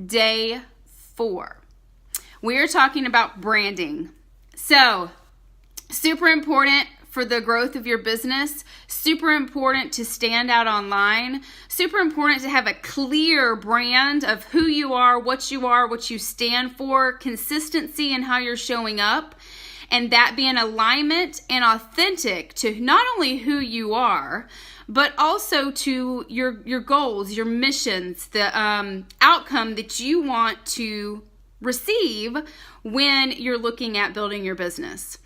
Day 4. We are talking about branding. So, super important for the growth of your business, super important to stand out online, super important to have a clear brand of who you are, what you stand for, consistency in how you're showing up, and that be in alignment and authentic to not only who you are, but also to your goals, your missions, the outcome that you want to receive when you're looking at building your business.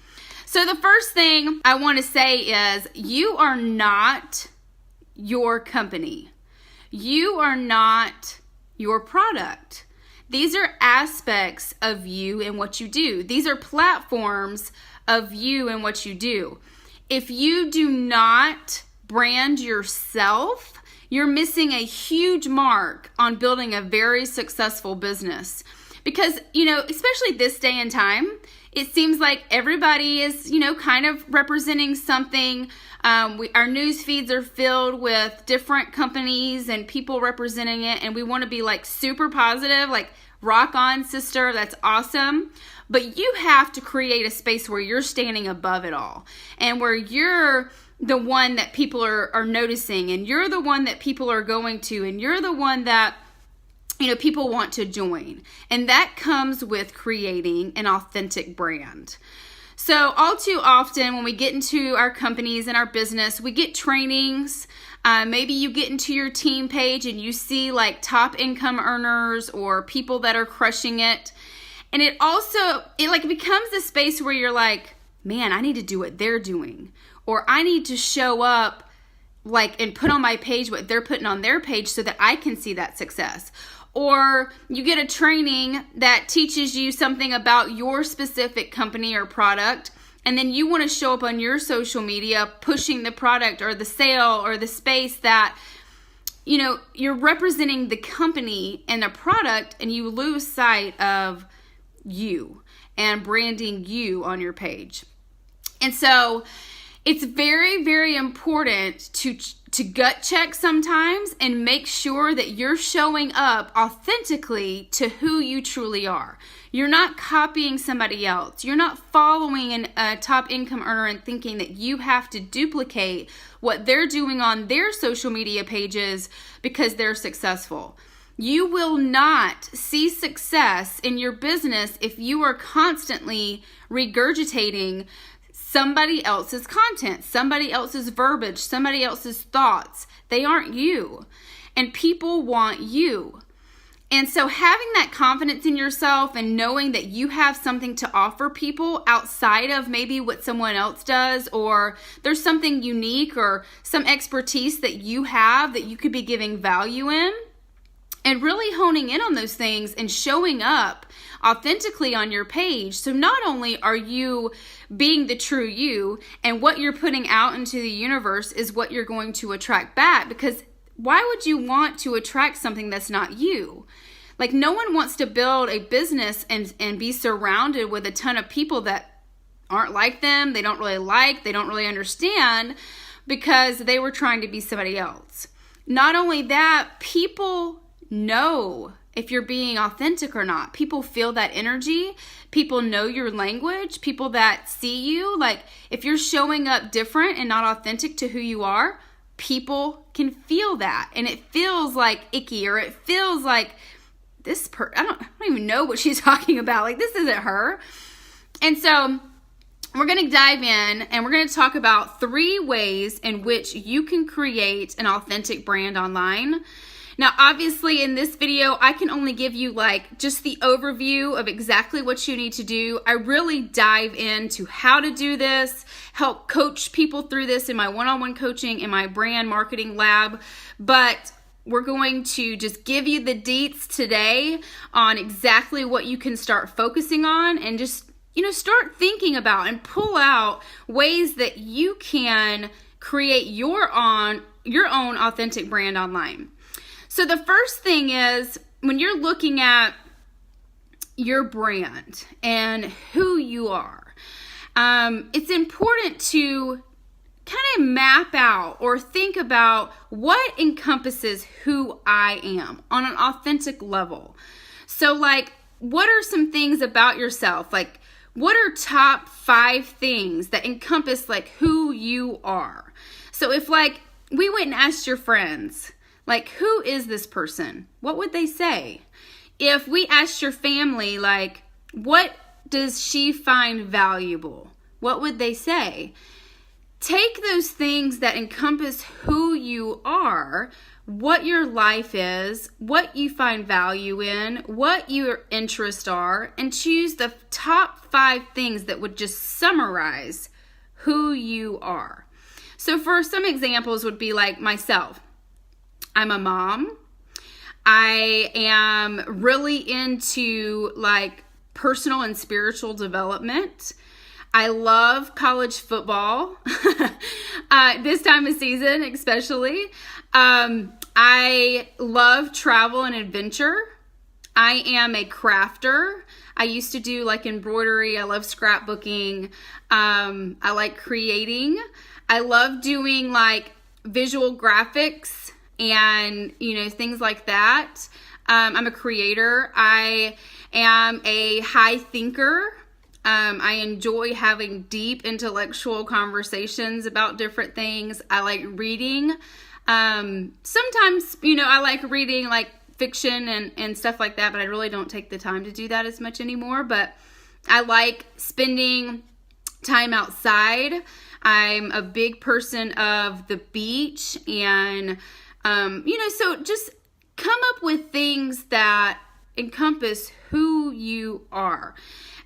So the first thing I want to say is you are not your company. You are not your product. These are aspects of you and what you do. These are platforms of you and what you do. If you do not brand yourself, you're missing a huge mark on building a very successful business. Because, especially this day and time, it seems like everybody is, kind of representing something. Our news feeds are filled with different companies and people representing it. And we want to be like super positive, like rock on, sister. That's awesome. But you have to create a space where you're standing above it all and where you're the one that people are noticing, and you're the one that people are going to, and you're the one that people want to join. And that comes with creating an authentic brand. So all too often when we get into our companies and our business, we get trainings. Maybe you get into your team page and you see like top income earners or people that are crushing it. And it becomes a space where you're like, man, I need to do what they're doing. Or I need to show up and put on my page what they're putting on their page so that I can see that success. Or you get a training that teaches you something about your specific company or product, and then you want to show up on your social media pushing the product or the sale or the space that, you're representing the company and the product, and you lose sight of you and branding you on your page. And so it's very, very important to gut check sometimes and make sure that you're showing up authentically to who you truly are. You're not copying somebody else. You're not following a top income earner and thinking that you have to duplicate what they're doing on their social media pages because they're successful. You will not see success in your business if you are constantly regurgitating somebody else's content, somebody else's verbiage, somebody else's thoughts. They aren't you. And people want you. And so having that confidence in yourself and knowing that you have something to offer people outside of maybe what someone else does, or there's something unique or some expertise that you have that you could be giving value in, and really honing in on those things and showing up authentically on your page. So not only are you being the true you, and what you're putting out into the universe is what you're going to attract back, because why would you want to attract something that's not you? Like, no one wants to build a business and be surrounded with a ton of people that aren't like them, they don't really understand, because they were trying to be somebody else. Not only that, people know if you're being authentic or not. People feel that energy. People know your language. People that see you, like if you're showing up different and not authentic to who you are, people can feel that. And it feels like icky, or it feels like I don't even know what she's talking about. Like, this isn't her. And so we're going to dive in and we're going to talk about 3 ways in which you can create an authentic brand online. Now, obviously in this video, I can only give you just the overview of exactly what you need to do. I really dive into how to do this, help coach people through this in my one-on-one coaching in my brand marketing lab. But we're going to just give you the deets today on exactly what you can start focusing on, and just, start thinking about and pull out ways that you can create your own authentic brand online. So the first thing is, when you're looking at your brand and who you are, it's important to kind of map out or think about what encompasses who I am on an authentic level. So like, what are some things about yourself? Like, what are top 5 things that encompass like who you are? So if like we went and asked your friends, like, who is this person? What would they say? If we asked your family, like, what does she find valuable? What would they say? Take those things that encompass who you are, what your life is, what you find value in, what your interests are, and choose the top 5 things that would just summarize who you are. So for some examples would be like myself. I'm a mom. I am really into like personal and spiritual development. I love college football, this time of season especially. I love travel and adventure. I am a crafter. I used to do like embroidery. I love scrapbooking. I like creating. I love doing like visual graphics and, things like that. I'm a creator. I am a high thinker. I enjoy having deep intellectual conversations about different things. I like reading. Sometimes, I like reading like fiction and stuff like that, but I really don't take the time to do that as much anymore. But I like spending time outside. I'm a big person of the beach and, so just come up with things that encompass who you are.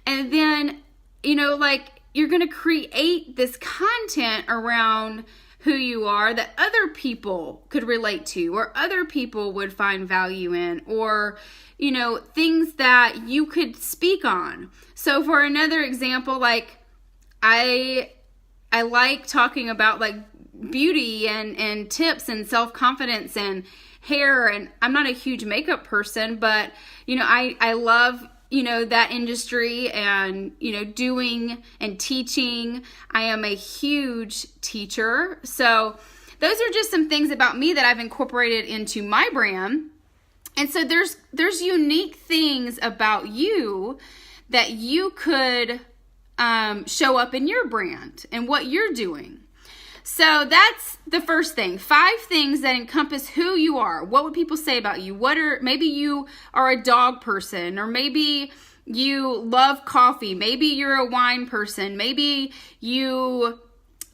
And then, you're going to create this content around who you are that other people could relate to or other people would find value in or, things that you could speak on. So for another example, like I like talking about like beauty and tips and self-confidence and hair. And I'm not a huge makeup person, but, I love that industry and, doing and teaching. I am a huge teacher. So those are just some things about me that I've incorporated into my brand. And so there's unique things about you that you could show up in your brand and what you're doing. So that's the first thing. 5 things that encompass who you are. What would people say about you? Maybe you are a dog person, or maybe you love coffee. Maybe you're a wine person. Maybe you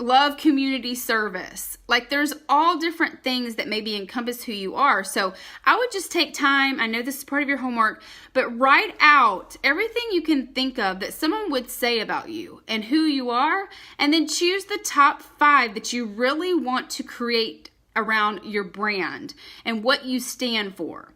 love community service. Like there's all different things that maybe encompass who you are. So I would just take time. I know this is part of your homework, but write out everything you can think of that someone would say about you and who you are. And then choose the top 5 that you really want to create around your brand and what you stand for.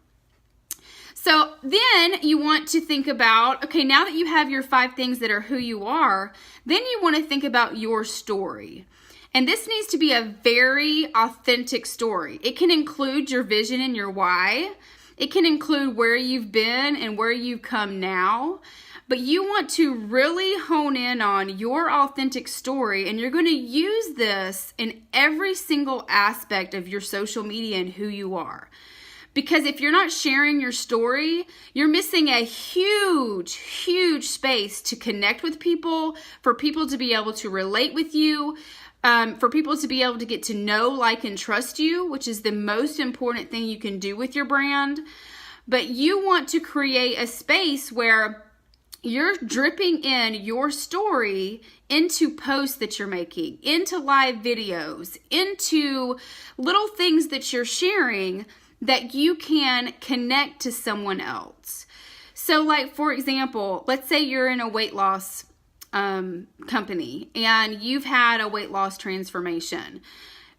So then you want to think about, okay, now that you have your 5 things that are who you are, then you want to think about your story. And this needs to be a very authentic story. It can include your vision and your why. It can include where you've been and where you've come now. But you want to really hone in on your authentic story, and you're going to use this in every single aspect of your social media and who you are. Because if you're not sharing your story, you're missing a huge, huge space to connect with people, for people to be able to relate with you, for people to be able to get to know, like, and trust you, which is the most important thing you can do with your brand. But you want to create a space where you're dripping in your story into posts that you're making, into live videos, into little things that you're sharing that you can connect to someone else. So like, for example, let's say you're in a weight loss company and you've had a weight loss transformation.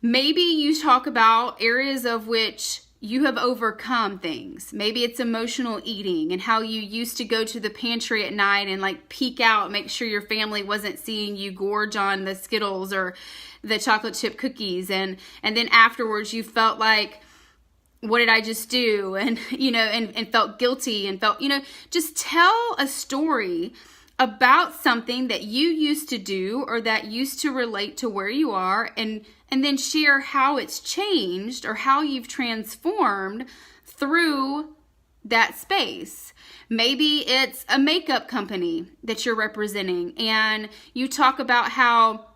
Maybe you talk about areas of which you have overcome things. Maybe it's emotional eating and how you used to go to the pantry at night and like peek out, make sure your family wasn't seeing you gorge on the Skittles or the chocolate chip cookies. And then afterwards you felt like, what did I just do? And, and felt guilty and felt, just tell a story about something that you used to do or that used to relate to where you are, and then share how it's changed or how you've transformed through that space. Maybe it's a makeup company that you're representing, and you talk about how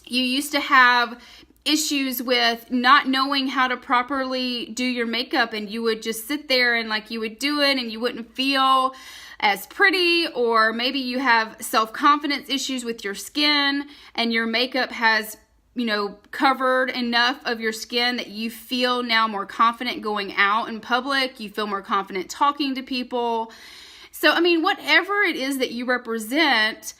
you used to have issues with not knowing how to properly do your makeup, and you would just sit there and like you would do it and you wouldn't feel as pretty, or maybe you have self-confidence issues with your skin and your makeup has, covered enough of your skin that you feel now more confident going out in public. You feel more confident talking to people. So, whatever it is that you represent,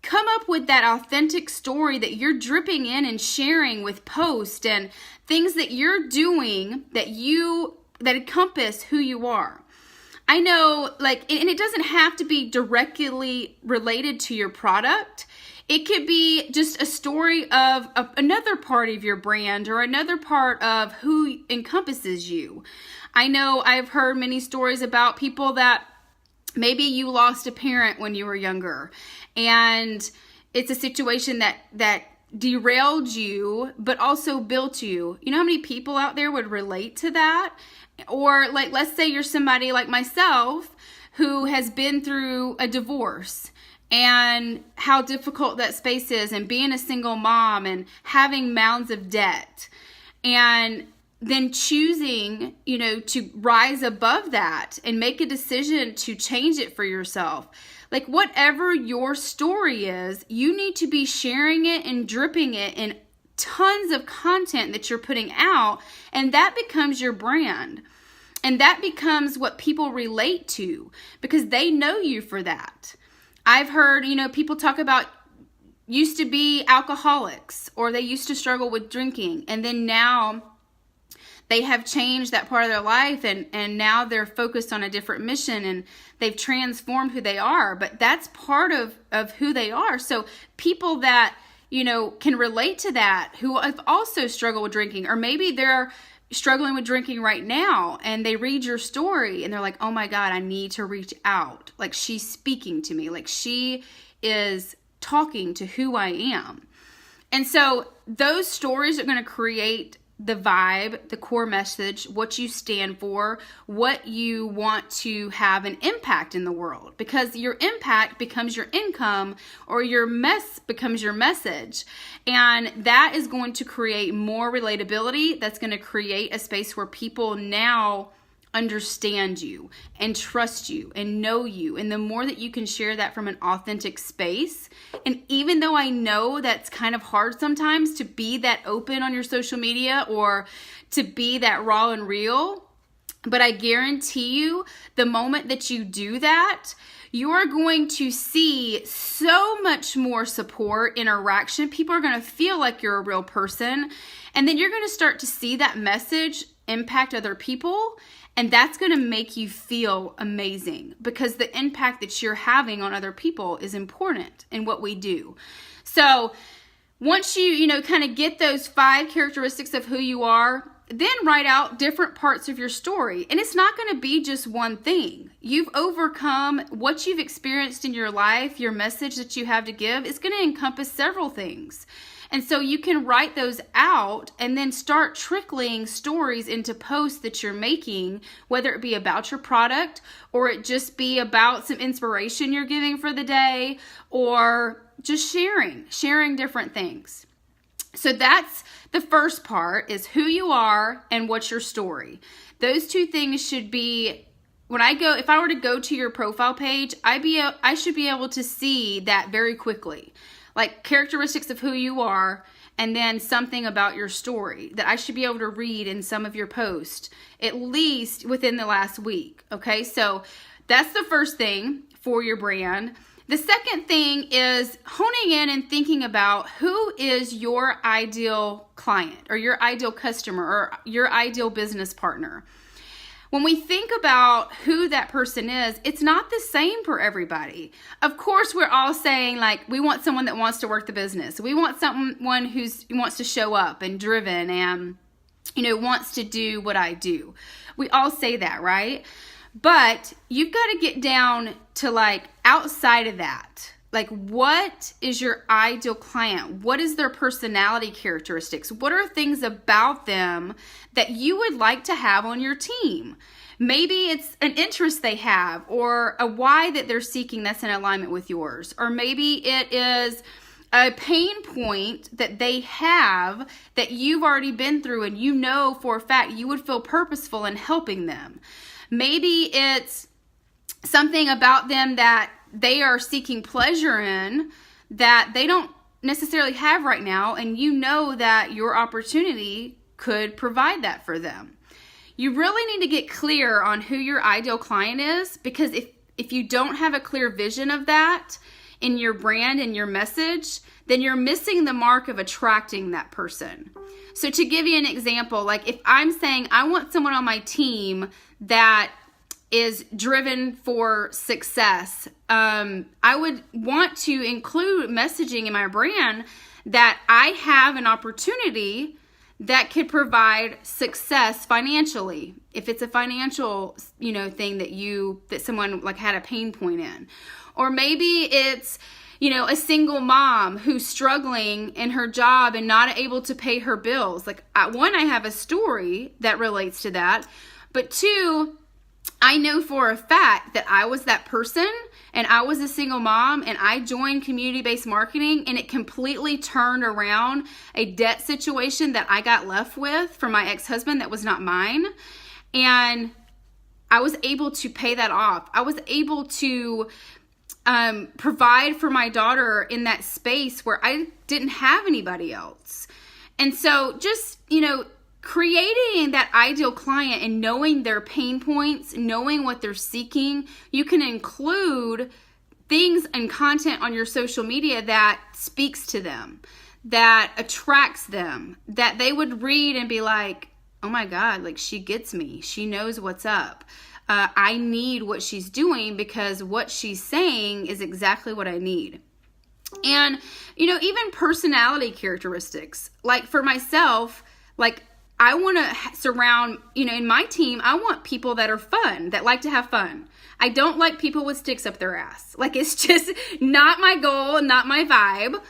come up with that authentic story that you're dripping in and sharing with posts and things that you're doing that encompass who you are. I know, and it doesn't have to be directly related to your product. It could be just a story of another part of your brand or another part of who encompasses you. I know I've heard many stories about people that maybe you lost a parent when you were younger, and it's a situation that derailed you, but also built you. You know how many people out there would relate to that? Or let's say you're somebody like myself who has been through a divorce and how difficult that space is, and being a single mom and having mounds of debt, and then choosing, to rise above that and make a decision to change it for yourself. Whatever your story is, you need to be sharing it and dripping it in tons of content that you're putting out, and that becomes your brand. And that becomes what people relate to because they know you for that. I've heard, people talk about used to be alcoholics, or they used to struggle with drinking, and then now they have changed that part of their life, and now they're focused on a different mission, and they've transformed who they are. But that's part of who they are. So people that, can relate to that, who have also struggled with drinking, or maybe they're struggling with drinking right now and they read your story and they're like, oh my God, I need to reach out. She's speaking to me. She is talking to who I am. And so those stories are going to create the vibe, the core message, what you stand for, what you want to have an impact in the world, because your impact becomes your income, or your mess becomes your message. And that is going to create more relatability. That's going to create a space where people now understand you and trust you and know you. And the more that you can share that from an authentic space, and even though I know that's kind of hard sometimes to be that open on your social media or to be that raw and real, but I guarantee you the moment that you do that, you are going to see so much more support, interaction. People are going to feel like you're a real person. And then you're going to start to see that message impact other people. And that's going to make you feel amazing, because the impact that you're having on other people is important in what we do. So once you kind of get those 5 characteristics of who you are, then write out different parts of your story. And it's not going to be just one thing. You've overcome what you've experienced in your life. Your message that you have to give is going to encompass several things. And so you can write those out and then start trickling stories into posts that you're making, whether it be about your product or it just be about some inspiration you're giving for the day, or just sharing different things. So that's the first part, is who you are and what's your story. Those 2 things should be, if I were to go to your profile page, I should be able to see that very quickly. Characteristics of who you are, and then something about your story that I should be able to read in some of your posts, at least within the last week. Okay, so that's the first thing for your brand. The second thing is honing in and thinking about who is your ideal client, or your ideal customer, or your ideal business partner. When we think about who that person is, it's not the same for everybody. Of course, we're all saying we want someone that wants to work the business. We want someone who wants to show up and driven and, wants to do what I do. We all say that, right? But you've got to get down to outside of that. Like, what is your ideal client? What is their personality characteristics? What are things about them that you would like to have on your team? Maybe it's an interest they have or a why that they're seeking that's in alignment with yours. Or maybe it is a pain point that they have that you've already been through and you know for a fact you would feel purposeful in helping them. Maybe it's something about them that they are seeking pleasure in that they don't necessarily have right now, and you know that your opportunity could provide that for them. You really need to get clear on who your ideal client is, because if you don't have a clear vision of that in your brand and your message, then you're missing the mark of attracting that person. So to give you an example, like if I'm saying I want someone on my team that is driven for success, I would want to include messaging in my brand that I have an opportunity that could provide success financially. If it's a financial, thing that someone like had a pain point in, or maybe it's, a single mom who's struggling in her job and not able to pay her bills. Like, one, I have a story that relates to that, but two, I know for a fact that I was that person and I was a single mom and I joined community-based marketing and it completely turned around a debt situation that I got left with from my ex-husband that was not mine. And I was able to pay that off. I was able to provide for my daughter in that space where I didn't have anybody else. And so just, creating that ideal client and knowing their pain points, knowing what they're seeking, you can include things and content on your social media that speaks to them, that attracts them, that they would read and be like, oh my God, like she gets me. She knows what's up. I need what she's doing because what she's saying is exactly what I need. And, even personality characteristics, like for myself, like I want to surround, in my team, I want people that are fun, that like to have fun. I don't like people with sticks up their ass. Like, it's just not my goal and not my vibe.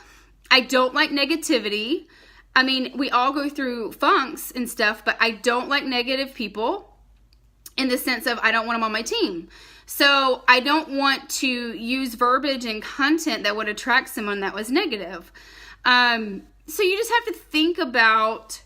I don't like negativity. I mean, we all go through funks and stuff, but I don't like negative people in the sense of I don't want them on my team. So I don't want to use verbiage and content that would attract someone that was negative. So you just have to think about,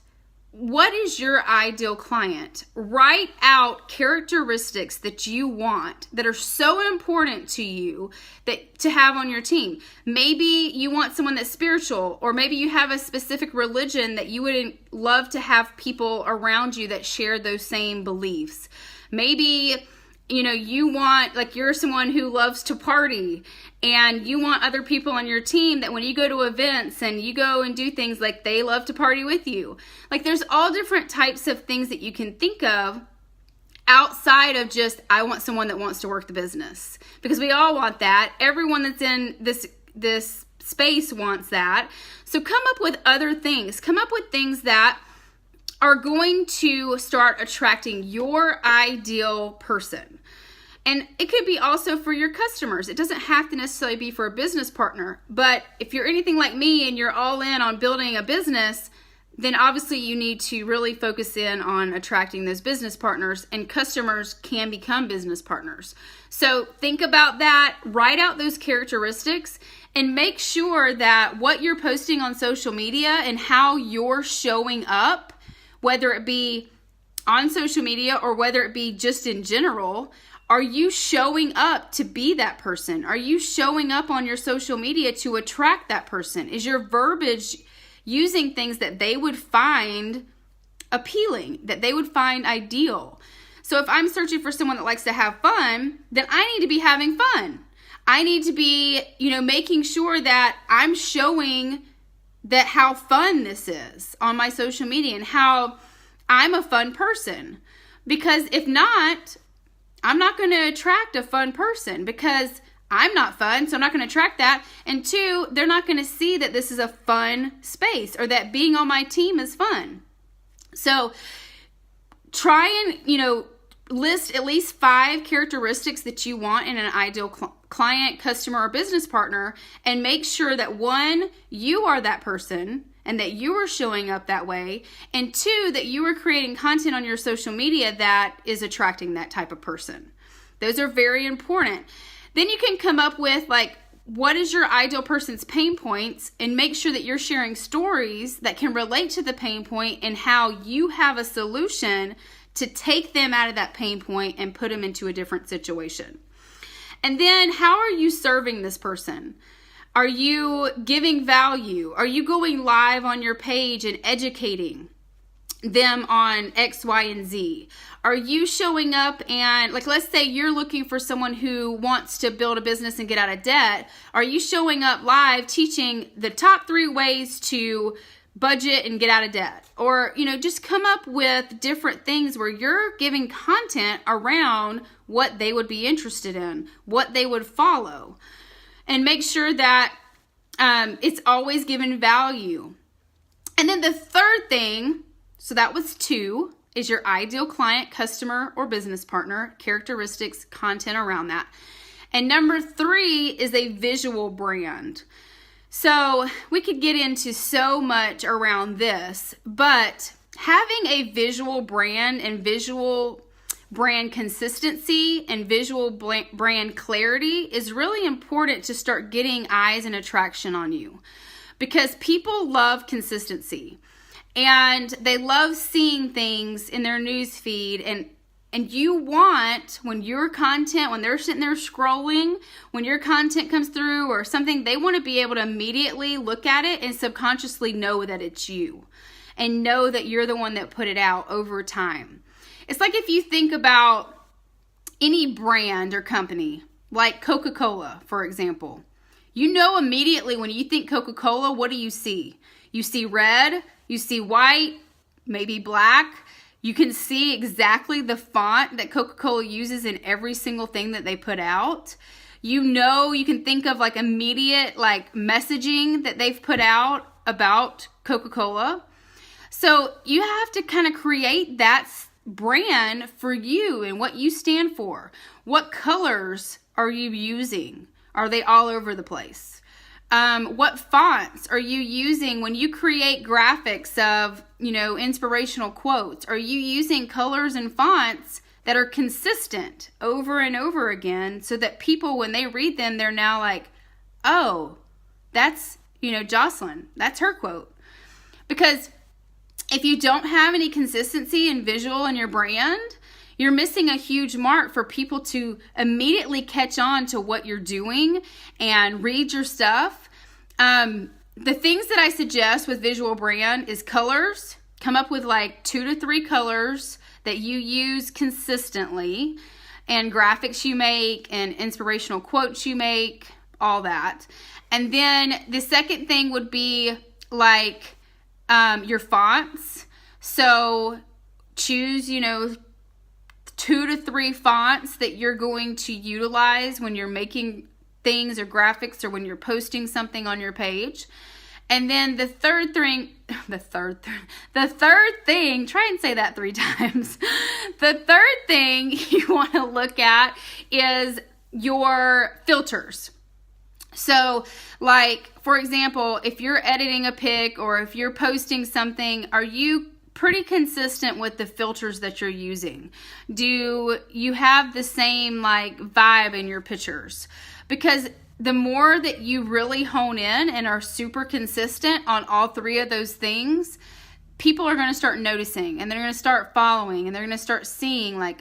what is your ideal client? Write out characteristics that you want that are so important to you that to have on your team. Maybe you want someone that's spiritual, or maybe you have a specific religion that you would love to have people around you that share those same beliefs. Maybe you want, like, you're someone who loves to party and you want other people on your team that when you go to events and you go and do things, like they love to party with you. Like, there's all different types of things that you can think of outside of just, I want someone that wants to work the business, because we all want that. Everyone that's in this space wants that. So come up with other things. Come up with things that are going to start attracting your ideal person. And it could be also for your customers. It doesn't have to necessarily be for a business partner. But if you're anything like me and you're all in on building a business, then obviously you need to really focus in on attracting those business partners, and customers can become business partners. So think about that, write out those characteristics, and make sure that what you're posting on social media and how you're showing up, whether it be on social media or whether it be just in general, are you showing up to be that person? Are you showing up on your social media to attract that person? Is your verbiage using things that they would find appealing, that they would find ideal? So if I'm searching for someone that likes to have fun, then I need to be having fun. I need to be, making sure that I'm showing that how fun this is on my social media and how I'm a fun person. Because if not, I'm not going to attract a fun person, because I'm not fun, so I'm not going to attract that. And two, they're not going to see that this is a fun space or that being on my team is fun. So try and, list at least 5 characteristics that you want in an ideal client, customer, or business partner, and make sure that 1, you are that person and that you are showing up that way, and 2, that you are creating content on your social media that is attracting that type of person. Those are very important. Then you can come up with like, what is your ideal person's pain points, and make sure that you're sharing stories that can relate to the pain point and how you have a solution to take them out of that pain point and put them into a different situation. And then how are you serving this person? Are you giving value? Are you going live on your page and educating them on X, Y, and Z? Are you showing up and, like, let's say you're looking for someone who wants to build a business and get out of debt. Are you showing up live teaching the top 3 ways to budget and get out of debt? Or, just come up with different things where you're giving content around what they would be interested in, what they would follow, and make sure that it's always given value. And then the third thing, so that was 2, is your ideal client, customer, or business partner, characteristics, content around that. And number 3 is a visual brand. So we could get into so much around this, but having a visual brand and visual brand consistency and visual brand clarity is really important to start getting eyes and attraction on you, because people love consistency and they love seeing things in their news feed, and you want, when they're sitting there scrolling, when your content comes through or something, they want to be able to immediately look at it and subconsciously know that it's you and know that you're the one that put it out over time. It's like if you think about any brand or company, like Coca-Cola, for example. You know immediately when you think Coca-Cola, what do you see? You see red, you see white, maybe black. You can see exactly the font that Coca-Cola uses in every single thing that they put out. You can think of like immediate like messaging that they've put out about Coca-Cola. So you have to kind of create that brand for you and what you stand for. What colors are you using? Are they all over the place? What fonts are you using when you create graphics of, inspirational quotes? Are you using colors and fonts that are consistent over and over again so that people, when they read them, they're now like, oh, that's, Jocelyn, that's her quote. Because if you don't have any consistency and visual in your brand, you're missing a huge mark for people to immediately catch on to what you're doing and read your stuff. The things that I suggest with visual brand is colors. Come up with like 2 to 3 colors that you use consistently, and graphics you make and inspirational quotes you make, all that. And then the second thing would be like your fonts. So choose, 2 to 3 fonts that you're going to utilize when you're making things or graphics or when you're posting something on your page. And then the third thing, try and say that 3 times. The third thing you want to look at is your filters. So like, for example, if you're editing a pic or if you're posting something, are you pretty consistent with the filters that you're using? Do you have the same like vibe in your pictures? Because the more that you really hone in and are super consistent on all 3 of those things, people are going to start noticing, and they're going to start following, and they're going to start seeing like,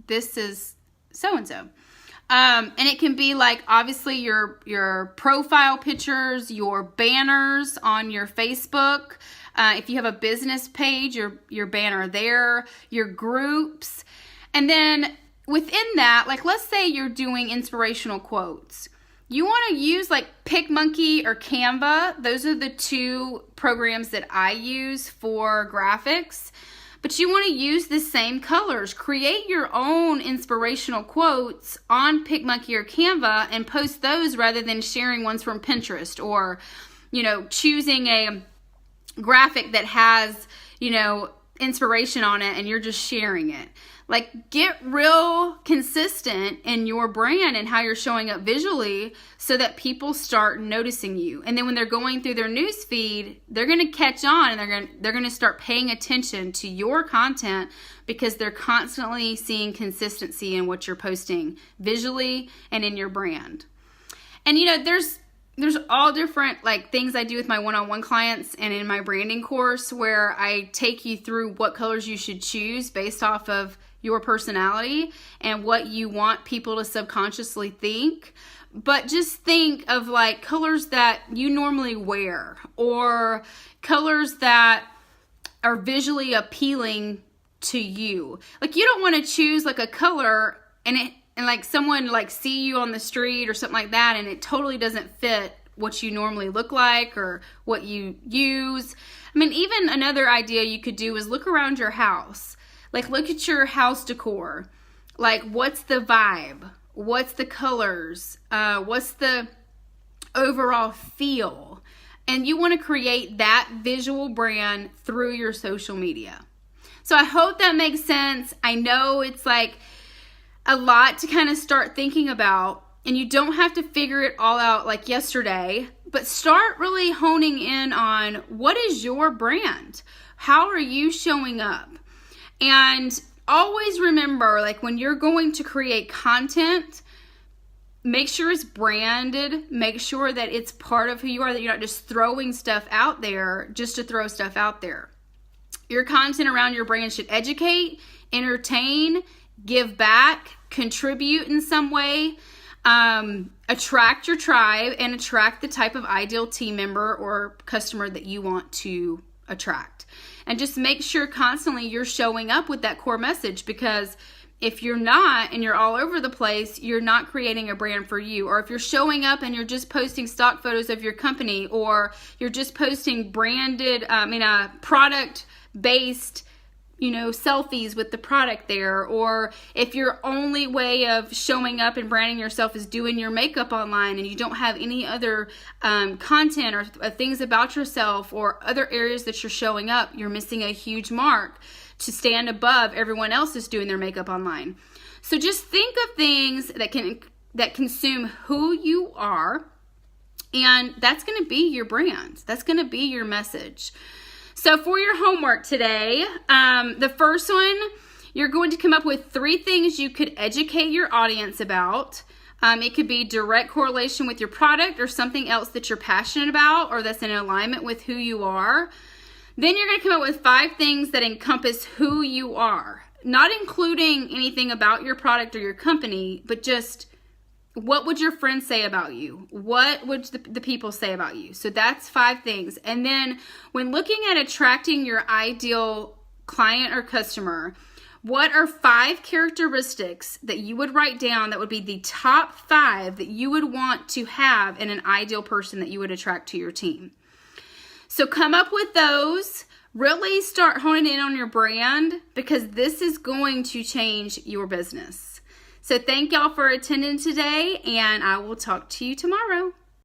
this is so-and-so. And it can be like, obviously, your profile pictures, your banners on your Facebook. If you have a business page, your banner there, your groups. And then within that, like, let's say you're doing inspirational quotes. You want to use like PicMonkey or Canva. Those are the 2 programs that I use for graphics. But you want to use the same colors. Create your own inspirational quotes on PicMonkey or Canva and post those rather than sharing ones from Pinterest, or, choosing a graphic that has, inspiration on it and you're just sharing it. Like, get real consistent in your brand and how you're showing up visually so that people start noticing you. And then when they're going through their news feed, they're going to catch on and they're going to start paying attention to your content because they're constantly seeing consistency in what you're posting visually and in your brand. And you know, there's all different like things I do with my one-on-one clients and in my branding course where I take you through what colors you should choose based off of your personality and what you want people to subconsciously think. But just think of like colors that you normally wear or colors that are visually appealing to you. Like, you don't want to choose like a color and like someone like see you on the street or something like that and it totally doesn't fit what you normally look like or what you use. I mean, even another idea you could do is look around your house. Like, look at your house decor. Like, what's the vibe? What's the colors? What's the overall feel? And you want to create that visual brand through your social media. So I hope that makes sense. I know it's like a lot to kind of start thinking about, and you don't have to figure it all out like yesterday, but start really honing in on what is your brand? How are you showing up? And always remember, like, when you're going to create content, make sure it's branded. Make sure that it's part of who you are, that you're not just throwing stuff out there just to throw stuff out there. Your content around your brand should educate, entertain, give back, contribute in some way, attract your tribe, and attract the type of ideal team member or customer that you want to attract. And just make sure constantly you're showing up with that core message, because if you're not and you're all over the place, you're not creating a brand for you. Or if you're showing up and you're just posting stock photos of your company, or you're just posting branded, product-based, selfies with the product there, or if your only way of showing up and branding yourself is doing your makeup online and you don't have any other content or things about yourself or other areas that you're showing up, you're missing a huge mark to stand above everyone else that's doing their makeup online. So just think of things that consume who you are, and that's going to be your brand. That's going to be your message. So for your homework today, the first one, you're going to come up with 3 things you could educate your audience about. It could be direct correlation with your product or something else that you're passionate about or that's in alignment with who you are. Then you're going to come up with 5 things that encompass who you are, not including anything about your product or your company, but just what would your friends say about you? What would the people say about you? So that's 5 things. And then when looking at attracting your ideal client or customer, what are 5 characteristics that you would write down that would be the top 5 that you would want to have in an ideal person that you would attract to your team? So come up with those. Really start honing in on your brand, because this is going to change your business. So thank y'all for attending today, and I will talk to you tomorrow.